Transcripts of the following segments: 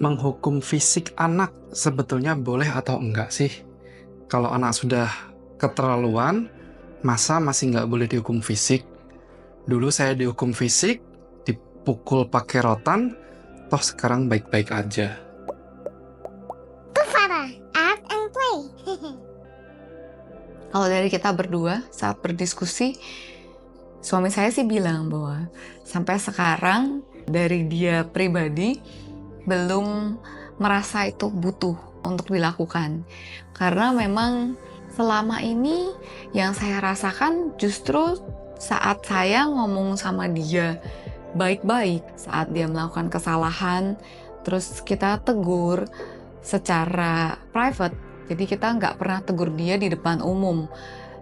Menghukum fisik anak sebetulnya boleh atau enggak sih? Kalau anak sudah keterlaluan, masa masih nggak boleh dihukum fisik? Dulu saya dihukum fisik, dipukul pakai rotan, toh sekarang baik-baik aja. Tufara, art and play. Kalau dari kita berdua saat berdiskusi, suami saya sih bilang bahwa sampai sekarang dari dia pribadi belum merasa itu butuh untuk dilakukan. Karena memang selama ini yang saya rasakan justru saat saya ngomong sama dia baik-baik, saat dia melakukan kesalahan, terus kita tegur secara private. Jadi kita nggak pernah tegur dia di depan umum,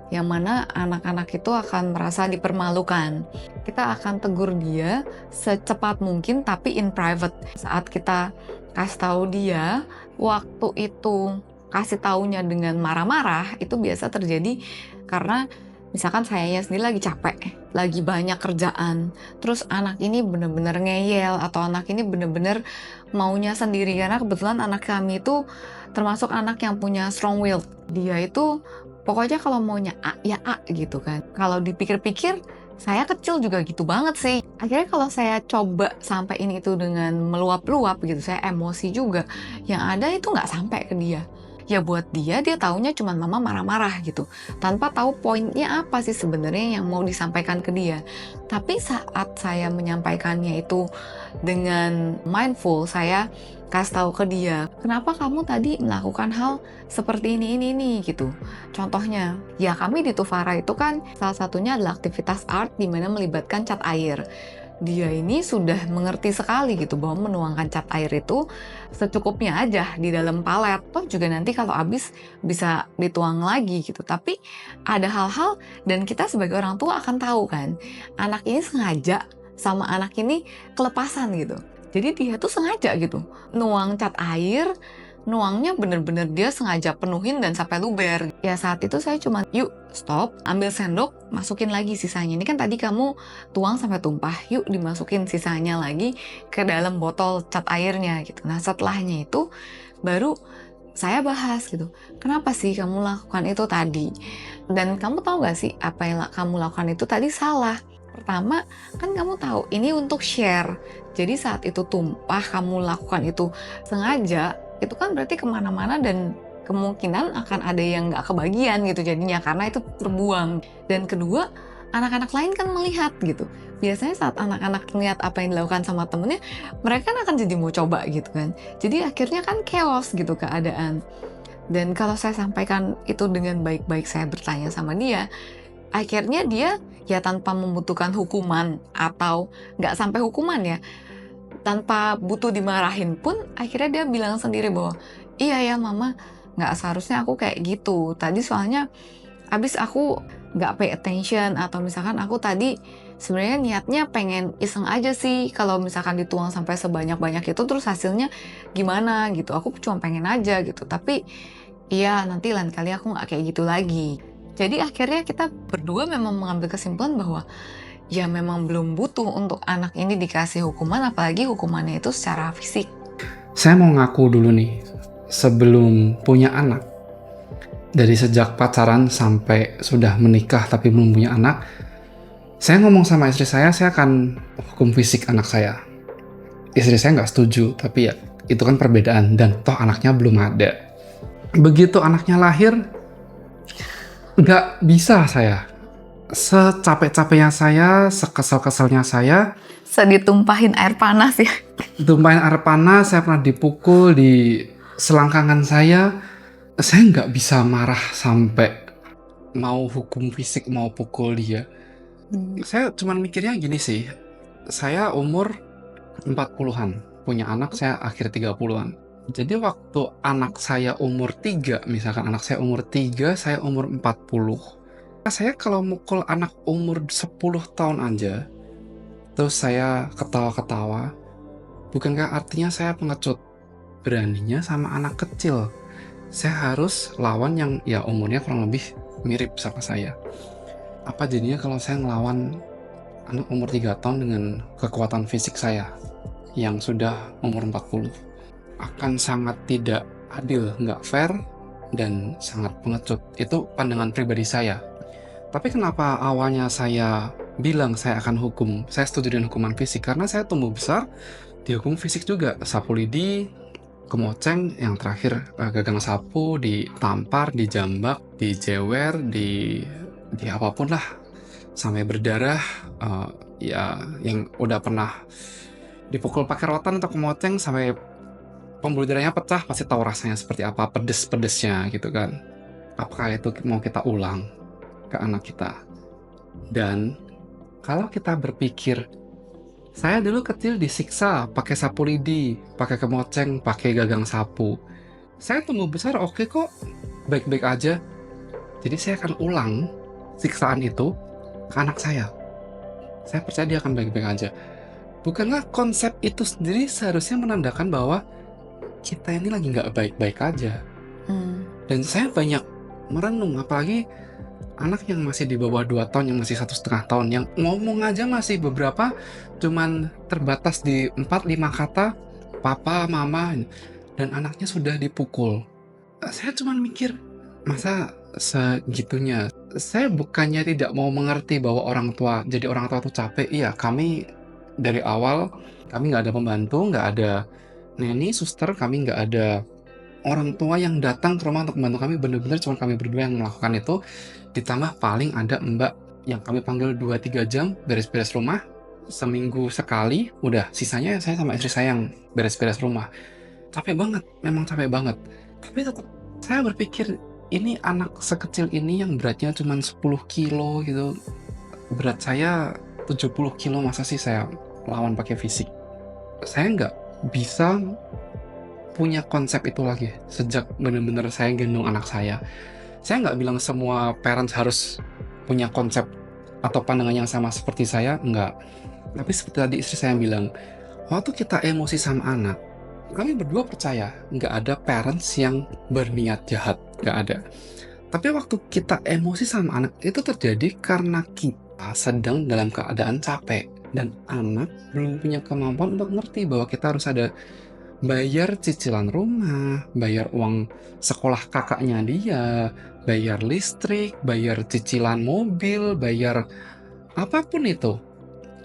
yang mana anak-anak itu akan merasa dipermalukan. Kita akan tegur dia secepat mungkin tapi in private. Saat kita kasih tahu dia, waktu itu kasih taunya dengan marah-marah, itu biasa terjadi karena misalkan sayanya sendiri lagi capek, lagi banyak kerjaan, terus anak ini bener-bener ngeyel atau anak ini bener-bener maunya sendiri, karena kebetulan anak kami itu termasuk anak yang punya strong will. Dia itu pokoknya kalau maunya A, ya A gitu kan. Kalau dipikir-pikir, saya kecil juga gitu banget sih. Akhirnya kalau saya coba sampein itu dengan meluap-luap gitu, saya emosi juga. Yang ada itu nggak sampai ke dia. Ya buat dia taunya cuma mama marah-marah gitu. Tanpa tahu poinnya apa sih sebenarnya yang mau disampaikan ke dia. Tapi saat saya menyampaikannya itu dengan mindful, saya kasih tahu ke dia, kenapa kamu tadi melakukan hal seperti ini gitu. Contohnya, ya kami di Tufara itu kan salah satunya adalah aktivitas art di mana melibatkan cat air. Dia ini sudah mengerti sekali gitu bahwa menuangkan cat air itu secukupnya aja di dalam palet. Toh juga nanti kalau habis bisa dituang lagi gitu. Tapi ada hal-hal dan kita sebagai orang tua akan tahu kan, anak ini sengaja sama anak ini kelepasan gitu. Jadi dia tuh sengaja gitu, nuang cat air, nuangnya bener-bener dia sengaja penuhin dan sampai luber. Ya saat itu saya cuma, yuk stop, ambil sendok, masukin lagi sisanya. Ini kan tadi kamu tuang sampai tumpah, yuk dimasukin sisanya lagi ke dalam botol cat airnya gitu. Nah setelahnya itu baru saya bahas gitu, kenapa sih kamu lakukan itu tadi? Dan kamu tahu gak sih apa yang kamu lakukan itu tadi salah? Pertama, kan kamu tahu ini untuk share. Jadi saat itu tumpah kamu lakukan itu sengaja, itu kan berarti kemana-mana dan kemungkinan akan ada yang nggak kebagian gitu jadinya karena itu terbuang. Dan kedua, anak-anak lain kan melihat gitu. Biasanya saat anak-anak melihat apa yang dilakukan sama temennya, mereka kan akan jadi mau coba gitu kan. Jadi akhirnya kan chaos gitu keadaan. Dan kalau saya sampaikan itu dengan baik-baik, saya bertanya sama dia, akhirnya dia ya tanpa membutuhkan hukuman atau nggak sampai hukuman ya, tanpa butuh dimarahin pun akhirnya dia bilang sendiri bahwa iya ya mama, nggak seharusnya aku kayak gitu. Tadi soalnya abis aku nggak pay attention atau misalkan aku tadi sebenarnya niatnya pengen iseng aja sih kalau misalkan dituang sampai sebanyak-banyak itu terus hasilnya gimana gitu. Aku cuma pengen aja gitu. Tapi iya nanti lain kali aku nggak kayak gitu lagi. Jadi akhirnya kita berdua memang mengambil kesimpulan bahwa ya memang belum butuh untuk anak ini dikasih hukuman, apalagi hukumannya itu secara fisik. Saya mau ngaku dulu nih, sebelum punya anak, dari sejak pacaran sampai sudah menikah tapi belum punya anak, saya ngomong sama istri saya akan hukum fisik anak saya. Istri saya nggak setuju, tapi ya itu kan perbedaan dan toh anaknya belum ada. Begitu anaknya lahir, nggak bisa saya. Secapek-capeknya saya, sekesel-keselnya saya, Seditumpahin air panas ya. tumpahin air panas, saya pernah dipukul di selangkangan saya nggak bisa marah sampai mau hukum fisik, mau pukul dia. Saya cuma mikirnya gini sih, saya umur 40-an, punya anak saya akhir 30-an. Jadi waktu anak saya umur 3, misalkan anak saya umur 3, saya umur 40. Saya kalau mukul anak umur 10 tahun aja, terus saya ketawa-ketawa, bukankah artinya saya pengecut? Beraninya sama anak kecil. Saya harus lawan yang ya umurnya kurang lebih mirip sama saya. Apa jadinya kalau saya ngelawan anak umur 3 tahun dengan kekuatan fisik saya yang sudah umur 40? akan sangat tidak adil, nggak fair, dan sangat pengecut. Itu pandangan pribadi saya. Tapi kenapa awalnya saya bilang saya akan saya setuju dengan hukuman fisik? Karena saya tumbuh besar dihukum fisik juga. Sapu lidi, kemoceng, yang terakhir gagang sapu, ditampar, dijambak, dijewer, di apapun lah, sampai berdarah. Ya yang udah pernah dipukul pakai rotan atau kemoceng sampai pembuluh darahnya pecah pasti tahu rasanya seperti apa, pedes-pedesnya gitu kan. Apakah itu mau kita ulang ke anak kita? Dan kalau kita berpikir, saya dulu kecil disiksa pakai sapu lidi, pakai kemoceng, pakai gagang sapu. Saya tumbuh besar oke kok, baik-baik aja. Jadi saya akan ulang siksaan itu ke anak saya. Saya percaya dia akan baik-baik aja. Bukanlah konsep itu sendiri seharusnya menandakan bahwa kita ini lagi nggak baik-baik aja. Dan saya banyak merenung, apalagi anak yang masih di bawah 2 tahun, yang masih 1,5 tahun, yang ngomong aja masih beberapa cuman terbatas di 4-5 kata, papa, mama, dan anaknya sudah dipukul. Saya cuman mikir, masa segitunya? Saya bukannya tidak mau mengerti bahwa jadi orang tua tuh capek. Iya, kami dari awal, kami nggak ada pembantu, nggak ada neni, suster, kami nggak ada orang tua yang datang ke rumah untuk membantu kami. Bener-bener cuma kami berdua yang melakukan itu. Ditambah paling ada mbak yang kami panggil 2-3 jam beres-beres rumah, seminggu sekali, udah sisanya saya sama istri saya yang beres-beres rumah. Capek banget, memang capek banget. Tapi tetap saya berpikir, ini anak sekecil ini yang beratnya cuma 10 kilo gitu, berat saya 70 kilo, masa sih saya lawan pakai fisik? Saya nggak bisa punya konsep itu lagi sejak bener-bener saya gendong anak saya. Saya nggak bilang semua parents harus punya konsep atau pandangan yang sama seperti saya, enggak. Tapi seperti tadi istri saya bilang, waktu kita emosi sama anak, kami berdua percaya nggak ada parents yang berniat jahat, nggak ada. Tapi waktu kita emosi sama anak, itu terjadi karena kita sedang dalam keadaan capek. Dan anak belum punya kemampuan untuk ngerti bahwa kita harus ada bayar cicilan rumah, bayar uang sekolah kakaknya dia, bayar listrik, bayar cicilan mobil, bayar apapun itu.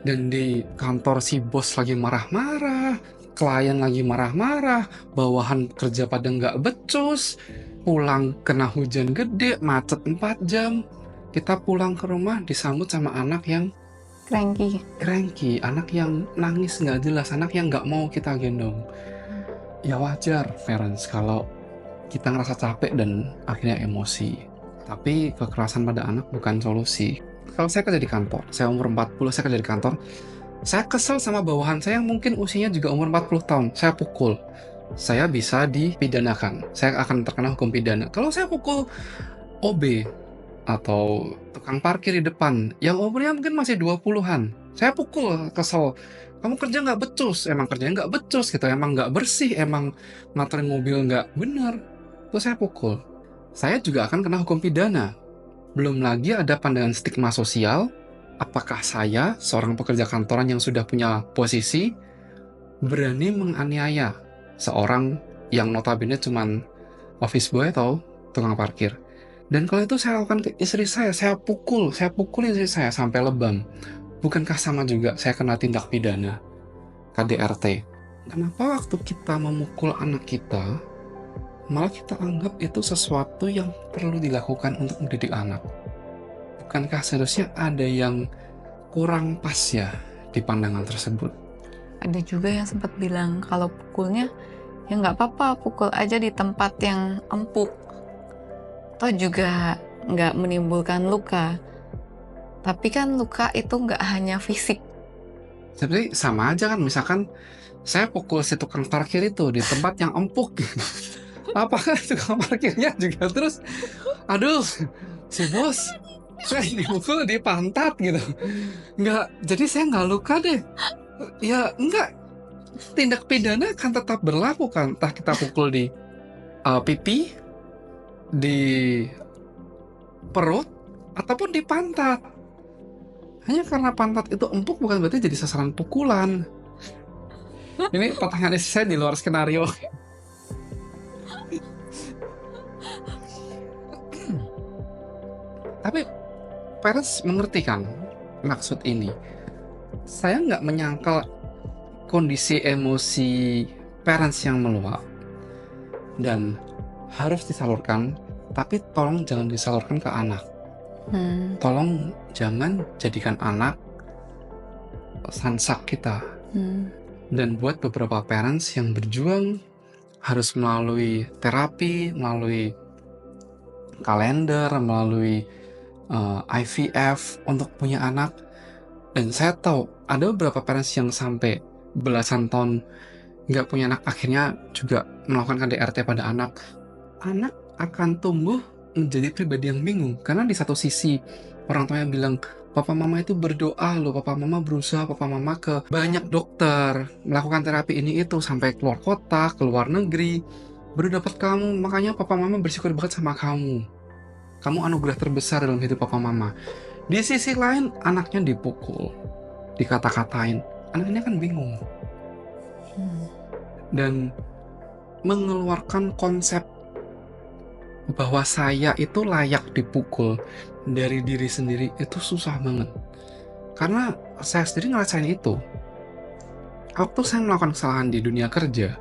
Dan di kantor si bos lagi marah-marah, klien lagi marah-marah, bawahan kerja pada nggak becus, pulang kena hujan gede, macet 4 jam. Kita pulang ke rumah disambut sama anak yang cranky, anak yang nangis nggak jelas, anak yang nggak mau kita gendong. Ya wajar parents kalau kita ngerasa capek dan akhirnya emosi. Tapi kekerasan pada anak bukan solusi. Kalau saya kerja di kantor, saya umur 40, saya kerja di kantor, saya kesel sama bawahan saya yang mungkin usianya juga umur 40 tahun. Saya pukul, saya bisa dipidanakan, saya akan terkena hukum pidana. Kalau saya pukul OB atau tukang parkir di depan yang umurnya mungkin masih 20-an, saya pukul, kesel, kamu kerja nggak becus, emang kerjanya nggak becus gitu, emang nggak bersih, emang ngaturin mobil nggak bener, terus saya pukul, saya juga akan kena hukum pidana. Belum lagi ada pandangan stigma sosial, apakah saya, seorang pekerja kantoran yang sudah punya posisi, berani menganiaya seorang yang notabene cuman office boy atau tukang parkir. Dan kalau itu saya lakukan ke istri saya pukul istri saya sampai lebam. Bukankah sama juga saya kena tindak pidana KDRT? Kenapa waktu kita memukul anak kita, malah kita anggap itu sesuatu yang perlu dilakukan untuk mendidik anak? Bukankah seharusnya ada yang kurang pas ya di pandangan tersebut? Ada juga yang sempat bilang kalau pukulnya ya nggak apa-apa, pukul aja di tempat yang empuk, toh juga nggak menimbulkan luka. Tapi kan luka itu nggak hanya fisik. Sebenarnya sama aja kan, misalkan saya pukul si tukang parkir itu di tempat yang empuk, apakah tukang parkirnya juga terus, aduh si bos, saya dipukul di pantat gitu? Nggak, jadi saya nggak luka deh. Ya enggak, tindak pidana kan tetap berlaku kan, entah kita pukul di pipi, di perut, ataupun di pantat. Hanya karena pantat itu empuk bukan berarti jadi sasaran pukulan. Ini pertanyaan saya di luar skenario. Tapi parents mengerti kan maksud ini. Saya nggak menyangkal kondisi emosi parents yang meluap dan harus disalurkan, tapi tolong jangan disalurkan ke anak. Tolong jangan jadikan anak sansak kita. Dan buat beberapa parents yang berjuang harus melalui terapi, melalui kalender, melalui IVF untuk punya anak. Dan saya tahu ada beberapa parents yang sampai belasan tahun nggak punya anak, akhirnya juga melakukan KDRT pada anak. Anak akan tumbuh menjadi pribadi yang bingung, karena di satu sisi orang tuanya bilang, papa mama itu berdoa loh, papa mama berusaha, papa mama ke banyak dokter, melakukan terapi ini itu, sampai keluar kota, keluar negeri, baru dapat kamu, makanya papa mama bersyukur banget sama kamu. Kamu anugerah terbesar dalam hidup papa mama. Di sisi lain, anaknya dipukul, dikata-katain, anaknya kan bingung. Dan mengeluarkan konsep bahwa saya itu layak dipukul dari diri sendiri itu susah banget. Karena saya sendiri ngerasain itu. Waktu saya melakukan kesalahan di dunia kerja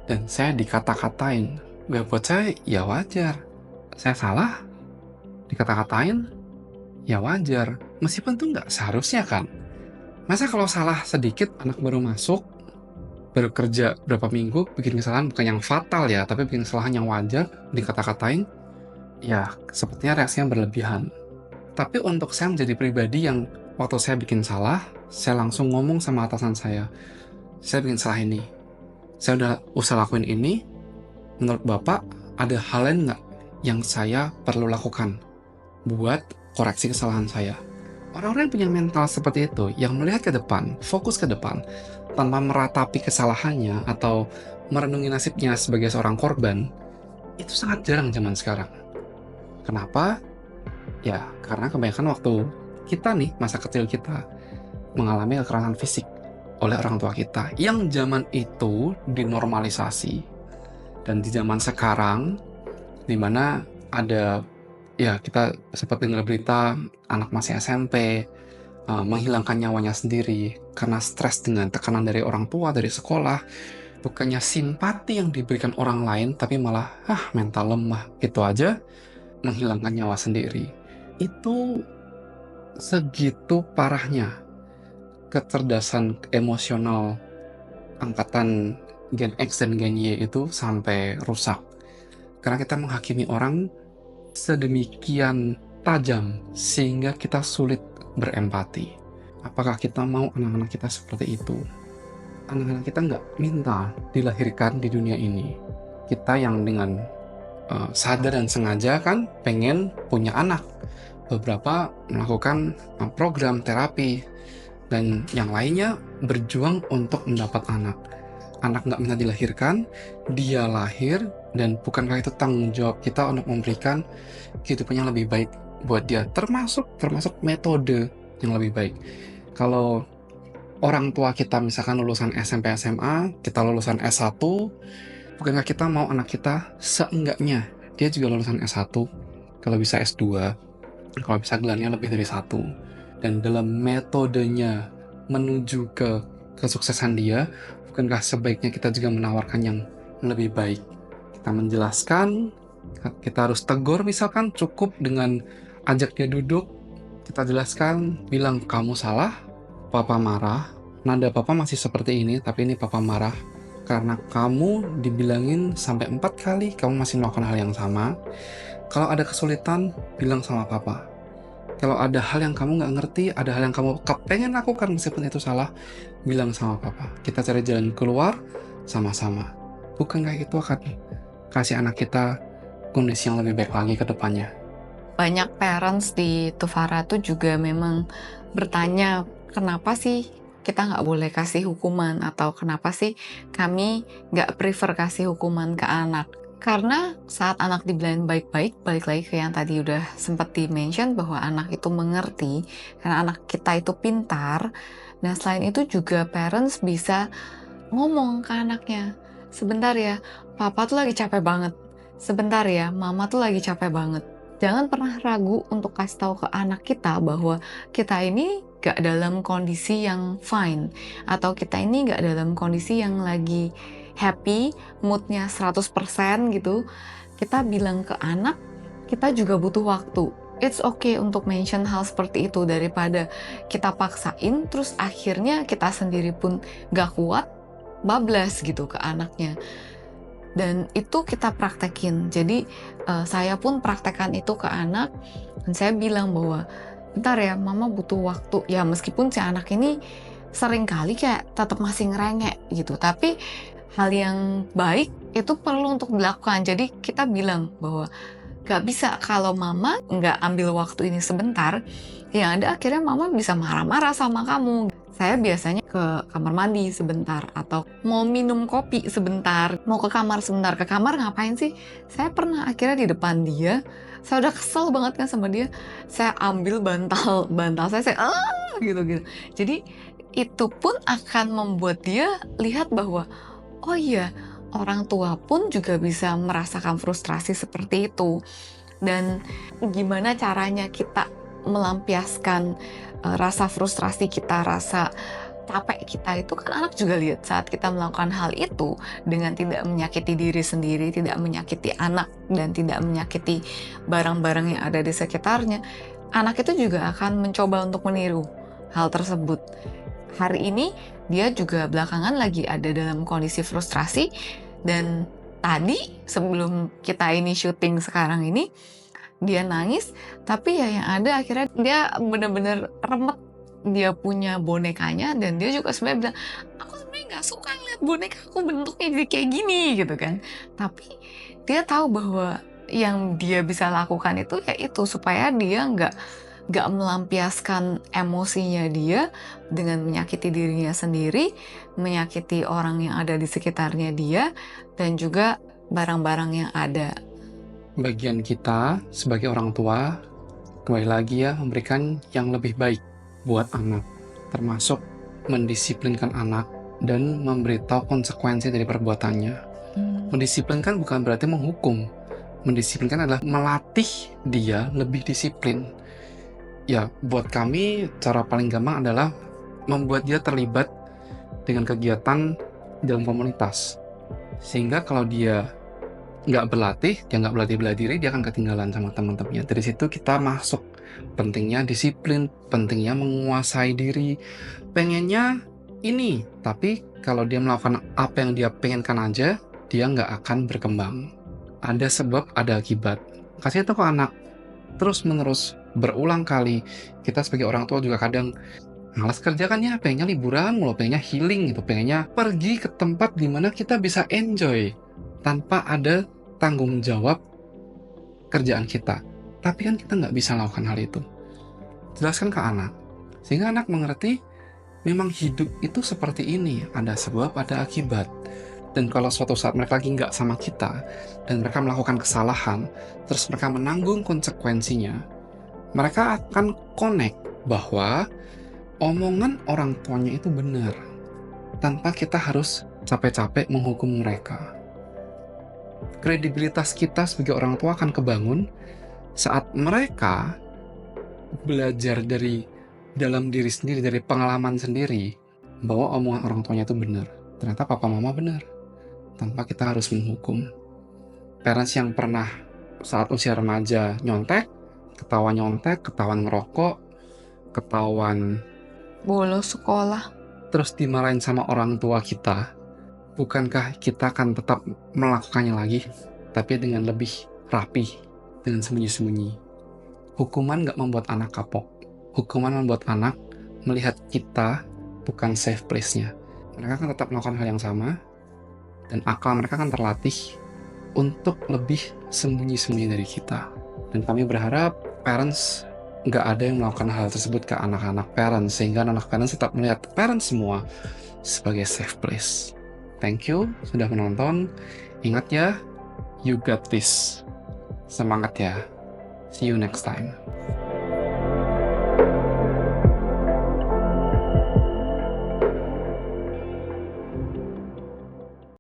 dan saya dikata-katain, gak buat saya ya wajar. Saya salah, dikata-katain, ya wajar. Meskipun itu gak seharusnya kan. Masa kalau salah sedikit, anak baru masuk, baru kerja berapa minggu, bikin kesalahan bukan yang fatal ya, tapi bikin kesalahan yang wajar, dikata-katain, ya sepertinya reaksinya berlebihan. Tapi untuk saya menjadi pribadi yang waktu saya bikin salah, saya langsung ngomong sama atasan saya bikin salah ini, saya udah usah lakuin ini, menurut Bapak ada hal lain nggak yang saya perlu lakukan buat koreksi kesalahan saya? Orang-orang yang punya mental seperti itu, yang melihat ke depan, fokus ke depan, tanpa meratapi kesalahannya atau merenungi nasibnya sebagai seorang korban, itu sangat jarang zaman sekarang. Kenapa? Ya, karena kebanyakan waktu kita nih, masa kecil kita, mengalami kekerasan fisik oleh orang tua kita, yang zaman itu dinormalisasi. Dan di zaman sekarang, dimana ada, ya kita sempat dengar berita, anak masih SMP, menghilangkan nyawanya sendiri karena stres dengan tekanan dari orang tua, dari sekolah. Bukannya simpati yang diberikan orang lain, tapi malah mental lemah, gitu aja menghilangkan nyawa sendiri. Itu segitu parahnya kecerdasan emosional angkatan Gen X dan Gen Y itu sampai rusak. Karena kita menghakimi orang sedemikian tajam sehingga kita sulit berempati. Apakah kita mau anak-anak kita seperti itu? Anak-anak kita nggak minta dilahirkan di dunia ini. Kita yang dengan sadar dan sengaja kan pengen punya anak. Beberapa melakukan program terapi, dan yang lainnya berjuang untuk mendapat anak. Anak nggak minta dilahirkan, dia lahir, dan bukankah itu tanggung jawab kita untuk memberikan kehidupan yang lebih baik buat dia, termasuk metode yang lebih baik. Kalau orang tua kita misalkan lulusan SMP SMA, kita lulusan S1, bukankah kita mau anak kita seenggaknya dia juga lulusan S1, kalau bisa S2, kalau bisa gelarnya lebih dari 1. Dan dalam metodenya menuju ke kesuksesan dia, bukankah sebaiknya kita juga menawarkan yang lebih baik? Kita menjelaskan, kita harus tegur misalkan, cukup dengan ajak dia duduk, kita jelaskan, bilang kamu salah, papa marah, nada papa masih seperti ini, tapi ini papa marah karena kamu dibilangin sampai 4 kali kamu masih melakukan hal yang sama. Kalau ada kesulitan, bilang sama papa. Kalau ada hal yang kamu nggak ngerti, ada hal yang kamu pengen lakukan meskipun itu salah, bilang sama papa. Kita cari jalan keluar sama-sama. Bukankah itu akan kasih anak kita kondisi yang lebih baik lagi ke depannya? Banyak parents di Tufara tuh juga memang bertanya, kenapa sih kita nggak boleh kasih hukuman, atau kenapa sih kami nggak prefer kasih hukuman ke anak? Karena saat anak dibilangin baik-baik, balik lagi ke yang tadi udah sempat di-mention bahwa anak itu mengerti, karena anak kita itu pintar. Dan selain itu juga parents bisa ngomong ke anaknya, sebentar ya, papa tuh lagi capek banget. Sebentar ya, mama tuh lagi capek banget. Jangan pernah ragu untuk kasih tahu ke anak kita bahwa kita ini gak dalam kondisi yang fine, atau kita ini gak dalam kondisi yang lagi happy, moodnya 100% gitu. Kita bilang ke anak, kita juga butuh waktu. It's okay untuk mention hal seperti itu daripada kita paksain, terus akhirnya kita sendiri pun gak kuat, bablas gitu ke anaknya. Dan itu kita praktekin. Jadi saya pun praktekkan itu ke anak, dan saya bilang bahwa bentar ya, mama butuh waktu. Ya meskipun si anak ini sering kali kayak tetap masih ngerengek gitu, tapi hal yang baik itu perlu untuk dilakukan. Jadi kita bilang bahwa gak bisa kalau mama nggak ambil waktu ini sebentar, ya ada akhirnya mama bisa marah-marah sama kamu. Saya biasanya ke kamar mandi sebentar, atau mau minum kopi sebentar, mau ke kamar sebentar. Ke kamar ngapain sih? Saya pernah akhirnya di depan dia, saya udah kesel banget kan sama dia, saya ambil bantal saya gitu. Jadi itu pun akan membuat dia lihat bahwa oh iya, orang tua pun juga bisa merasakan frustrasi seperti itu. Dan gimana caranya kita melampiaskan rasa frustrasi kita, rasa capek kita, itu kan anak juga lihat saat kita melakukan hal itu dengan tidak menyakiti diri sendiri, tidak menyakiti anak, dan tidak menyakiti barang-barang yang ada di sekitarnya. Anak itu juga akan mencoba untuk meniru hal tersebut. Hari ini dia juga belakangan lagi ada dalam kondisi frustrasi, dan tadi sebelum kita ini syuting sekarang ini dia nangis, tapi ya yang ada akhirnya dia benar-benar remet. Dia punya bonekanya, dan dia juga sebenarnya bilang, aku sebenarnya nggak suka ngeliat bonekaku bentuknya jadi kayak gini gitu kan. Tapi dia tahu bahwa yang dia bisa lakukan itu ya itu, supaya dia nggak melampiaskan emosinya dia dengan menyakiti dirinya sendiri, menyakiti orang yang ada di sekitarnya dia, dan juga barang-barang yang ada. Bagian kita sebagai orang tua, kembali lagi ya, memberikan yang lebih baik buat anak, termasuk mendisiplinkan anak dan memberitahu konsekuensi dari perbuatannya. Mendisiplinkan bukan berarti menghukum. Mendisiplinkan adalah melatih dia lebih disiplin. Ya, buat kami cara paling gampang adalah membuat dia terlibat dengan kegiatan dalam komunitas. Sehingga kalau dia nggak berlatih, dia nggak berlatih bela diri, dia akan ketinggalan sama teman-temannya. Dari situ kita masuk pentingnya disiplin, pentingnya menguasai diri. Pengennya ini, tapi kalau dia melakukan apa yang dia pengenkan aja, dia nggak akan berkembang. Ada sebab, ada akibat. Kasih itu ke anak terus menerus, berulang kali. Kita sebagai orang tua juga kadang malas kerja kan ya, pengennya liburan mulu, pengennya healing gitu, pengennya pergi ke tempat dimana kita bisa enjoy tanpa ada tanggung jawab kerjaan kita. Tapi kan kita nggak bisa lakukan hal itu. Jelaskan ke anak, sehingga anak mengerti memang hidup itu seperti ini, ada sebab, ada akibat. Dan kalau suatu saat mereka lagi nggak sama kita, dan mereka melakukan kesalahan, terus mereka menanggung konsekuensinya, mereka akan connect bahwa omongan orang tuanya itu benar, tanpa kita harus capek-capek menghukum mereka. Kredibilitas kita sebagai orang tua akan kebangun saat mereka belajar dari dalam diri sendiri, dari pengalaman sendiri, bahwa omongan orang tuanya itu benar. Ternyata papa mama benar, tanpa kita harus menghukum. Parents yang pernah saat usia remaja nyontek, ketahuan ngerokok, ketahuan Bolos sekolah. terus dimarahin sama orang tua kita, bukankah kita akan tetap melakukannya lagi, tapi dengan lebih rapi, dengan sembunyi-sembunyi? Hukuman gak membuat anak kapok. Hukuman membuat anak melihat kita bukan safe place-nya. Mereka akan tetap melakukan hal yang sama, dan akal mereka akan terlatih untuk lebih sembunyi-sembunyi dari kita. Dan kami berharap parents gak ada yang melakukan hal tersebut ke anak-anak parents, sehingga anak parents tetap melihat parents semua sebagai safe place. Thank you sudah menonton. Ingat ya, you got this. Semangat ya. See you next time.